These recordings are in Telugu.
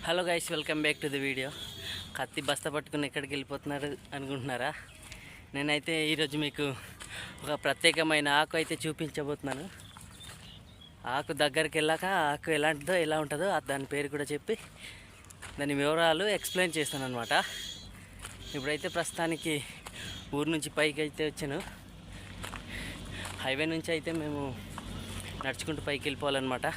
Hello guys, welcome back to the video. కత్తి బస్తా పట్టుకుని ఎక్కడికి వెళ్ళిపోతున్నారు అనుకుంటున్నారా? నేనైతే ఈరోజు మీకు ఒక ప్రత్యేకమైన ఆకు అయితే చూపించబోతున్నాను. ఆకు దగ్గరికి వెళ్ళాక ఆకు ఎలాంటిదో ఎలా ఉంటుందో దాని పేరు కూడా చెప్పి దాని వివరాలు ఎక్స్ప్లెయిన్ చేస్తాను అనమాట. ఇప్పుడైతే ప్రస్తుతానికి ఊరు నుంచి పైకి అయితే వచ్చాను. హైవే నుంచి అయితే మేము నడుచుకుంటూ పైకి వెళ్ళిపోవాలన్నమాట.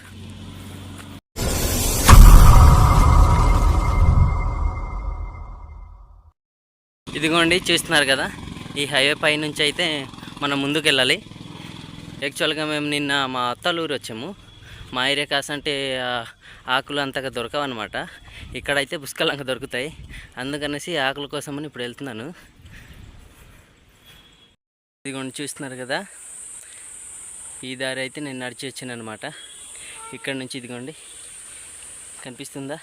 ఇదిగోండి, చూస్తున్నారు కదా, ఈ హైవే పై నుంచి అయితే మనం ముందుకు వెళ్ళాలి. యాక్చువల్గా మేము నిన్న మా అత్తలూరు వచ్చాము. మా ఏరియా కాసంటే ఆకులు అంతగా దొరకవు అనమాట. ఇక్కడైతే పుష్కలంగా దొరుకుతాయి. అందుకనేసి ఆకుల కోసమని ఇప్పుడు వెళ్తున్నాను. ఇదిగోండి, చూస్తున్నారు కదా, ఈ దారి అయితే నేను నడిచి వచ్చాను అనమాట. ఇక్కడ నుంచి ఇదిగోండి కనిపిస్తుందా,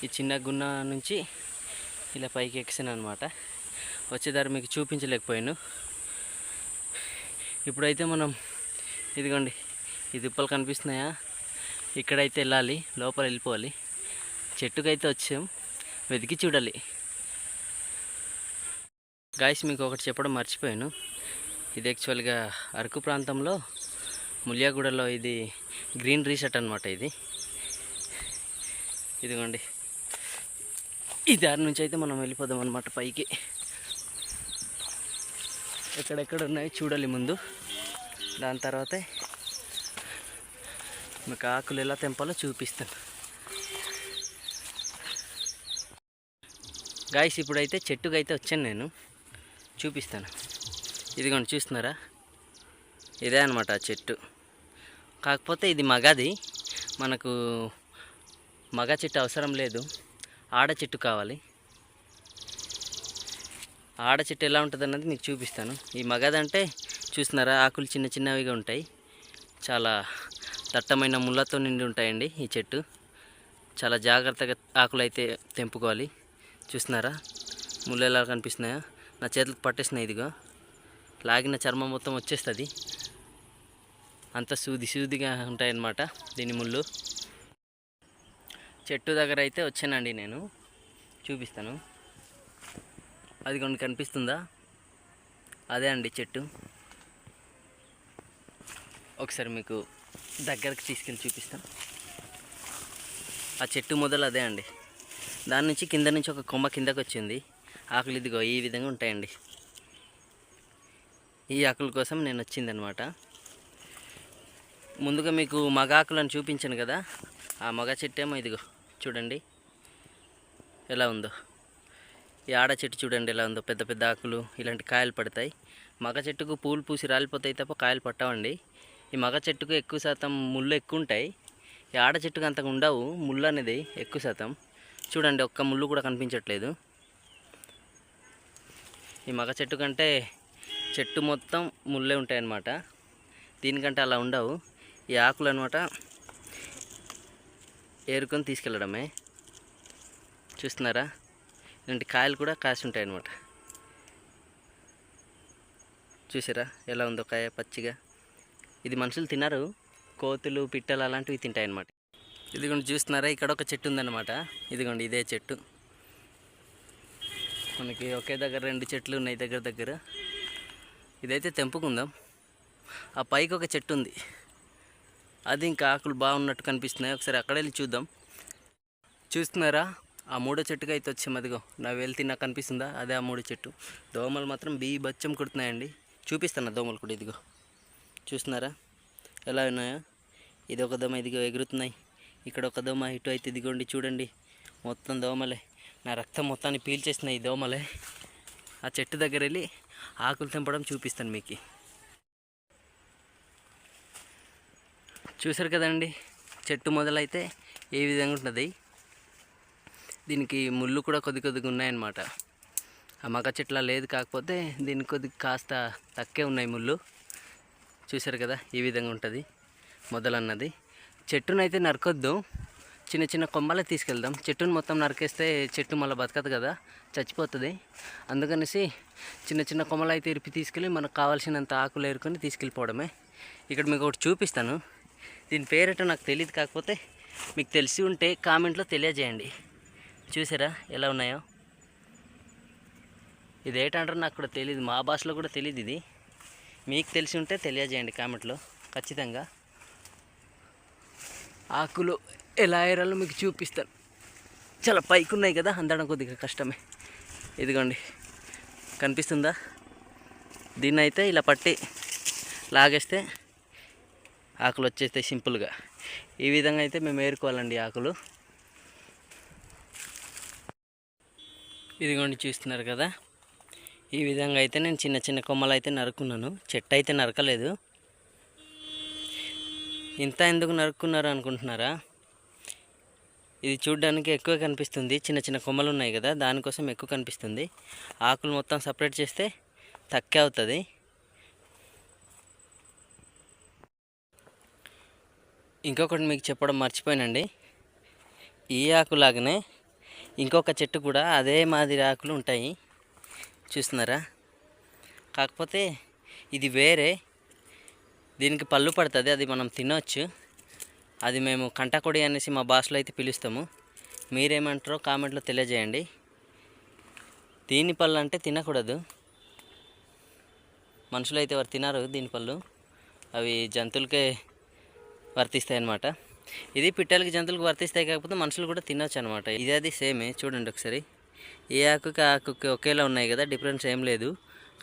ఈ చిన్న గున్న నుంచి ఇలా పైకి ఎక్కిసాను అనమాట. వచ్చేదారి మీకు చూపించలేకపోయాను. ఇప్పుడైతే మనం ఇదిగోండి ఈ దిప్పలు కనిపిస్తున్నాయా, ఇక్కడైతే వెళ్ళాలి, లోపల వెళ్ళిపోవాలి. చెట్టుకైతే వచ్చాం, వెతికి చూడాలి. గాయస్, మీకు ఒకటి చెప్పడం మర్చిపోయాను. ఇది యాక్చువల్గా అరకు ప్రాంతంలో ముల్యాగూడలో ఇది గ్రీన్ రీసెట్ అనమాట. ఇదిగోండి, ఈ దారి నుంచి అయితే మనం వెళ్ళిపోదాం అనమాట పైకి. ఎక్కడెక్కడ ఉన్నాయి చూడాలి ముందు. దాని తర్వాతే మీకు ఆకులు ఎలా తెంపాలో చూపిస్తాను. గాయస్, ఇప్పుడైతే చెట్టుకు అయితే వచ్చాను, నేను చూపిస్తాను. ఇదిగోండి, చూస్తున్నారా, ఇదే అనమాట ఆ చెట్టు. కాకపోతే ఇది మగది. మనకు మగ చెట్టు అవసరం లేదు, ఆడ చెట్టు కావాలి. ఆడ చెట్టు ఎలా ఉంటుంది అన్నది మీకు చూపిస్తాను. ఈ మగదంటే చూస్తున్నారా, ఆకులు చిన్న చిన్నవిగా ఉంటాయి. చాలా దట్టమైన ముళ్ళతో నిండి ఉంటాయండి ఈ చెట్టు. చాలా జాగ్రత్తగా ఆకులు అయితే తెంపుకోవాలి. చూస్తున్నారా, ముళ్ళు ఎలా కనిపిస్తున్నాయా? నా చేతులకు పట్టేస్తున్నాయి. ఇదిగో లాగిన చర్మం మొత్తం వచ్చేస్తుంది. అంత సూదిగా ఉంటాయన్నమాట దీని ముళ్ళు. చెట్టు దగ్గర అయితే వచ్చానండి, నేను చూపిస్తాను. అది కొన్ని కనిపిస్తుందా, అదే అండి చెట్టు. ఒకసారి మీకు దగ్గరకు తీసుకెళ్ళి చూపిస్తాను. ఆ చెట్టు మొదలు అదే అండి. దాని నుంచి కింద నుంచి ఒక కొమ్మ కిందకు వచ్చింది. ఆకులు ఇదిగో ఈ విధంగా ఉంటాయండి. ఈ ఆకుల కోసం నేను వచ్చిందనమాట. ముందుగా మీకు మగ ఆకులను చూపించాను కదా, ఆ మగ చెట్టు ఏమో ఇదిగో చూడండి ఎలా ఉందో. ఈ ఆడ చెట్టు చూడండి ఎలా ఉందో, పెద్ద పెద్ద ఆకులు, ఇలాంటి కాయలు పడతాయి. మగ చెట్టుకు పూలు పూసి రాలిపోతాయి తప్ప కాయలు పట్టవండి. ఈ మగ చెట్టుకు ఎక్కువ శాతం ముళ్ళు ఎక్కువ ఉంటాయి. ఈ ఆడ చెట్టుకు అంతగా ఉండవు, ముళ్ళు అనేది ఎక్కువ శాతం. చూడండి, ఒక్క ముళ్ళు కూడా కనిపించట్లేదు. ఈ మగ చెట్టు కంటే చెట్టు మొత్తం ముళ్ళే ఉంటాయి అన్నమాట. దీనికంటే అలా ఉండవు. ఈ ఆకులు అనమాట ఏరుకొని తీసుకెళ్ళడమే. చూస్తున్నారా, ఇలాంటి కాయలు కూడా కాసి ఉంటాయి అన్నమాట. చూసారా ఎలా ఉందో కాయ పచ్చిగా. ఇది మనుషులు తినరు, కోతులు, పిట్టలు అలాంటివి తింటాయి అన్నమాట. ఇదిగోండి, చూస్తున్నారా, ఇక్కడ ఒక చెట్టు ఉందన్నమాట. ఇదిగోండి, ఇదే చెట్టు. మనకి ఒకే దగ్గర 2 చెట్లు ఉన్నాయి దగ్గర. ఇదైతే తెంపుకుందాం. ఆ పైకి ఒక చెట్టు ఉంది, అది ఇంకా ఆకులు బాగున్నట్టు కనిపిస్తున్నాయి. ఒకసారి అక్కడ వెళ్ళి చూద్దాం. చూస్తున్నారా, ఆ 3వ చెట్టుకి అయితే వచ్చాం. అదిగో నా వెళ్తే నాకు కనిపిస్తుందా, అదే ఆ 3వ చెట్టు. దోమలు మాత్రం బచ్చం కుడుతున్నాయండి. చూపిస్తాను దోమలు కూడా. ఇదిగో చూస్తున్నారా ఎలా ఉన్నాయో. ఇది ఒక దోమ ఇదిగో ఎగురుతున్నాయి. ఇక్కడ ఒక దోమ, ఇటు అయితే ఇదిగోండి చూడండి, మొత్తం దోమలే. నా రక్తం మొత్తాన్ని పీల్చేస్తున్నాయి ఈ దోమలే. ఆ చెట్టు దగ్గర వెళ్ళి ఆకులు తెంపడం చూపిస్తాను మీకు. చూసారు కదండి, చెట్టు మొదలైతే ఏ విధంగా ఉంటుంది. దీనికి ముళ్ళు కూడా కొద్దిగా ఉన్నాయన్నమాట. ఆ మగ చెట్ల లేదు, కాకపోతే దీనికి కాస్త తక్కువే ఉన్నాయి ముళ్ళు. చూసారు కదా, ఈ విధంగా ఉంటుంది మొదలన్నది. చెట్టునైతే నరకొద్దు, చిన్న చిన్న కొమ్మలే తీసుకెళ్దాం. చెట్టును మొత్తం నరికేస్తే చెట్టు మళ్ళీ బతకదు కదా, చచ్చిపోతుంది. అందుకనేసి చిన్న చిన్న కొమ్మలు అయితే ఇరిపి తీసుకెళ్ళి మనకు కావాల్సినంత ఆకులు ఏరుకొని తీసుకెళ్ళిపోవడమే. ఇక్కడ మీకు ఒకటి చూపిస్తాను. దీని పేరేటో నాకు తెలియదు, కాకపోతే మీకు తెలిసి ఉంటే కామెంట్లో తెలియజేయండి. చూసారా ఎలా ఉన్నాయో? ఇది ఏంటంటారో నాకు కూడా తెలియదు, మా భాషలో కూడా తెలియదు. ఇది మీకు తెలిసి ఉంటే తెలియజేయండి కామెంట్లో ఖచ్చితంగా. ఆకులు ఎలా ఏరాలో మీకు చూపిస్తాను. చాలా పైకి ఉన్నాయి కదా, అందడం కొద్దిగా కష్టమే. ఇదిగోండి, కనిపిస్తుందా? దీన్ని అయితే ఇలా పట్టి లాగేస్తే ఆకులు వచ్చేస్తాయి సింపుల్గా. ఈ విధంగా అయితే మేము ఏరుకోవాలండి ఆకులు. ఇదిగోండి, చూస్తున్నారు కదా, ఈ విధంగా అయితే నేను చిన్న చిన్న కొమ్మలు అయితే నరుకున్నాను. చెట్టు అయితే నరకలేదు. ఇంత ఎందుకు నరుక్కున్నారు అనుకుంటున్నారా? ఇది చూడడానికి ఎక్కువ కనిపిస్తుంది, చిన్న చిన్న కొమ్మలు ఉన్నాయి కదా, దానికోసం ఎక్కువ కనిపిస్తుంది. ఆకులు మొత్తం సపరేట్ చేస్తే తక్కువ అవుతుంది. ఇంకొకటి మీకు చెప్పడం మర్చిపోయానండి. ఈ ఆకులాగానే ఇంకొక చెట్టు కూడా అదే మాదిరి ఆకులు ఉంటాయి, చూస్తున్నారా? కాకపోతే ఇది వేరే, దీనికి పళ్ళు పడుతుంది, అది మనం తినవచ్చు. అది మేము కంటకొడి అనేసి మా భాషలో అయితే పిలుస్తాము. మీరేమంటారో కామెంట్లో తెలియజేయండి. దీని పళ్ళు అంటే తినకూడదు, మనుషులు అయితే వారు తినరు దీని పళ్ళు, అవి జంతువులకే వర్తిస్తాయి అన్నమాట. ఇది పిట్టలకి జంతువులకు వర్తిస్తాయి, కాకపోతే మనుషులు కూడా తినవచ్చు అనమాట. ఇది అది సేమే, చూడండి ఒకసారి. ఏ ఆకుకి ఆకుకి ఒకేలా ఉన్నాయి కదా, డిఫరెన్స్ ఏం లేదు.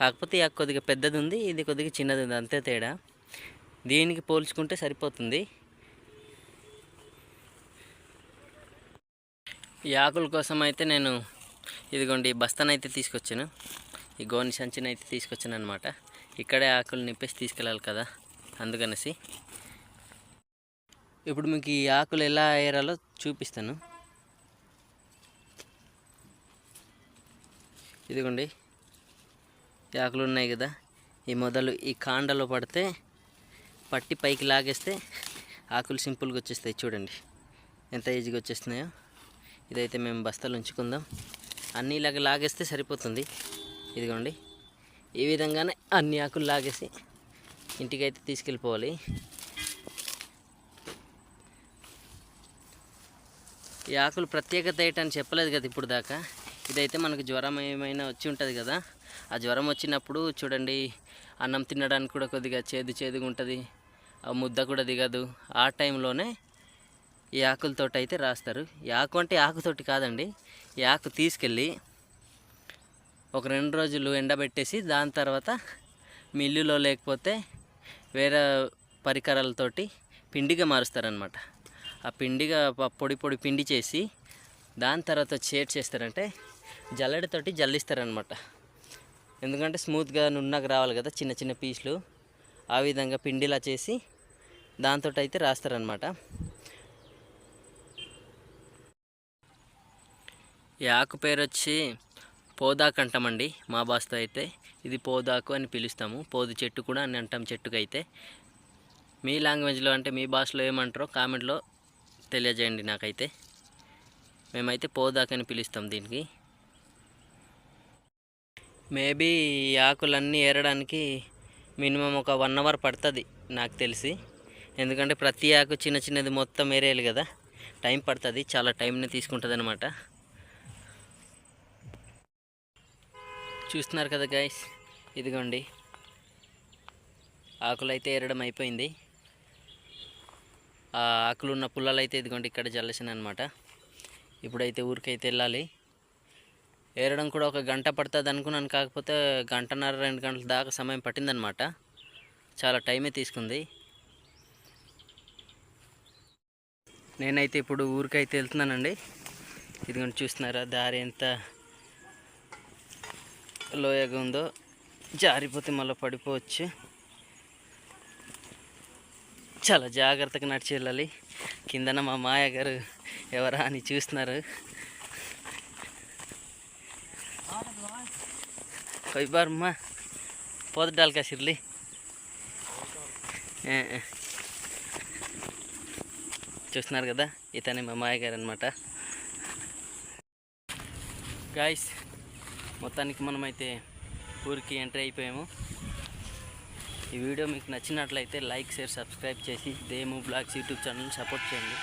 కాకపోతే ఈ ఆకు కొద్దిగా పెద్దది ఉంది, ఇది కొద్దిగా చిన్నది ఉంది, అంతే తేడా. దీనికి పోల్చుకుంటే సరిపోతుంది. ఈ ఆకుల కోసం అయితే నేను ఇదిగోండి బస్తానైతే తీసుకొచ్చాను, ఈ గోని సంచిని అయితే తీసుకొచ్చాను అనమాట. ఇక్కడే ఆకులు నింపేసి తీసుకెళ్ళాలి కదా, అందుకనేసి. ఇప్పుడు మీకు ఈ ఆకులు ఎలా ఏరాలో చూపిస్తాను. ఇదిగోండి, ఈ ఆకులు ఉన్నాయి కదా, ఈ మొదలు ఈ కాండలో పట్టి పైకి లాగేస్తే ఆకులు సింపుల్గా వచ్చేస్తాయి. చూడండి ఎంత ఈజీగా వచ్చేస్తున్నాయో. ఇదైతే మేము బస్తాలు ఉంచుకుందాం. అన్నీ ఇలాగ లాగేస్తే సరిపోతుంది. ఇదిగోండి, ఈ విధంగానే అన్ని ఆకులు లాగేసి ఇంటికైతే తీసుకెళ్ళిపోవాలి. ఈ ఆకులు ప్రత్యేకత ఏంటని చెప్పలేదు కదా ఇప్పుడు దాకా. ఇదైతే మనకు జ్వరం ఏమైనా వచ్చి ఉంటుంది కదా, ఆ జ్వరం వచ్చినప్పుడు చూడండి, అన్నం తినడానికి కూడా కొద్దిగా చేదుగా ఉంటుంది, ఆ ముద్ద కూడా దిగదు. ఆ టైంలోనే ఈ ఆకులతోటి అయితే రాస్తారు. ఈ ఆకు అంటే ఆకుతోటి కాదండి, ఈ ఆకు తీసుకెళ్ళి ఒక 2 రోజులు ఎండబెట్టేసి దాని తర్వాత మిల్లులో లేకపోతే వేరే పరికరాలతోటి పిండిగా మారుస్తారనమాట. ఆ పిండిగా పొడి పిండి చేసి దాని తర్వాత చేట్ చేస్తారంటే జల్లెడతోటి జల్లిస్తారనమాట. ఎందుకంటే స్మూత్గా నున్నగా రావాలి కదా, చిన్న చిన్న పీసులు. ఆ విధంగా పిండిలా చేసి దాంతో అయితే రాస్తారనమాట. ఈ ఆకు పేరు వచ్చి పోదాకు అంటామండి మా భాషతో అయితే. ఇది పోదాకు అని పిలుస్తాము, పోదు చెట్టు కూడా అని అంటాం చెట్టుకైతే. మీ లాంగ్వేజ్లో అంటే మీ భాషలో ఏమంటారో కామెంట్లో తెలియజేయండి నాకైతే. మేమైతే పోదాకు అని పిలుస్తాం దీనికి. మేబీ ఈ ఆకులన్నీ ఏరడానికి మినిమం ఒక 1 అవర్ పడుతుంది నాకు తెలిసి. ఎందుకంటే ప్రతి ఆకు చిన్నది మొత్తం ఏరేయాలి కదా, టైం పడుతుంది, చాలా టైంని తీసుకుంటుంది అనమాట. చూస్తున్నారు కదా గైస్, ఇదిగోండి ఆకులు అయితే ఏరడం అయిపోయింది. ఆ ఆకులు ఉన్న పుల్లలు అయితే ఇదిగోండి ఇక్కడ జల్లేసాను అనమాట. ఇప్పుడైతే ఊరికైతే వెళ్ళాలి. ఏరడం కూడా ఒక గంట పడుతుంది అనుకున్నాను, కాకపోతే 1.5 2 గంటల దాకా సమయం పట్టిందనమాట. చాలా టైమే తీసుకుంది. నేనైతే ఇప్పుడు ఊరికైతే వెళ్తున్నానండి. ఇదిగోండి చూస్తున్నారా, దారి ఎంత లోయగా ఉందో, జారిపోతే మళ్ళీ పడిపోవచ్చు. చాలా జాగ్రత్తగా నడిచి వెళ్ళాలి. కిందన మా మాయ గారు ఎవరా అని చూస్తున్నారు. कोई बार मैं पौध डाल का सिरली చూస్తున్నారు కదా, ఇతనే మా మాయ గారు అనమాట. గాయస్, మొత్తానికి మనమైతే ఊరికి ఎంట్రీ అయిపోయాము. ఈ వీడియో మీకు నచ్చినట్లయితే లైక్, షేర్, సబ్స్క్రైబ్ చేసి దేము బ్లాగ్స్ యూట్యూబ్ ఛానల్ని సపోర్ట్ చేయండి.